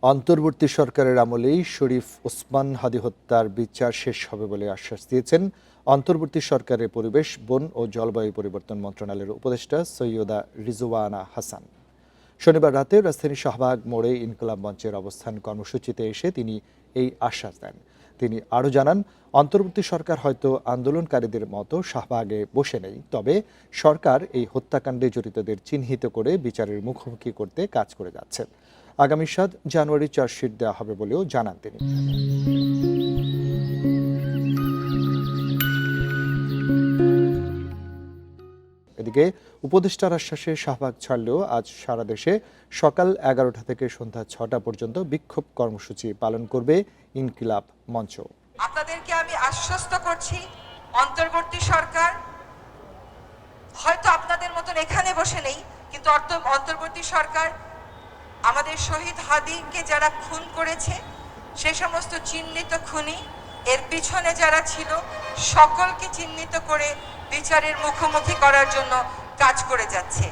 অন্তর্বর্তী সরকারের আমলেই শরীফ ওসমান হাদী হত্যার বিচার শেষ হবে বলে আশ্বাস দিয়েছেন অন্তর্বর্তী সরকারের পরিবেশ, বন ও জলবায়ু পরিবর্তন মন্ত্রণালয়ের উপদেষ্টা সৈয়দা রিজওয়ানা হাসান। শনিবার রাতে রাজধানীর শাহবাগ মোড়ে ইনকিলাব মঞ্চের অবস্থান কর্মসূচিতে এসে তিনি এই আশ্বাস দেন। তিনি আরও জানান, অন্তর্বর্তী সরকার হয়তো আন্দোলনকারীদের মতো শাহবাগে বসে নেই, তবে সরকার এই হত্যাকাণ্ডে জড়িতদের চিহ্নিত করে বিচারের মুখোমুখি করতে কাজ করে যাচ্ছে। আগামী ৭ জানুয়ারি চার্জশিট দেওয়া হবে বলেও জানান তিনি। এদিকে উপদেষ্টার আশ্বাসে শাহবাগ ছাড়লেও আজ সারা দেশে সকাল ১১টা থেকে সন্ধ্যা ৬টা পর্যন্ত বিক্ষোভ কর্মসূচি পালন করবে ইনকিলাব মঞ্চ। আপনাদেরকে আমি আশ্বস্ত করছি, অন্তর্বর্তী সরকার হয়তো আপনাদের মতন এখানে বসে নেই, কিন্তু অন্তর্বর্তী সরকার আমাদের শহীদ হাদীকে যারা খুন করেছে, সে সমস্ত চিহ্নিত খুনি, এর পিছনে যারা ছিল, সকলকে চিহ্নিত করে বিচারের মুখোমুখি করার জন্য কাজ করে যাচ্ছে।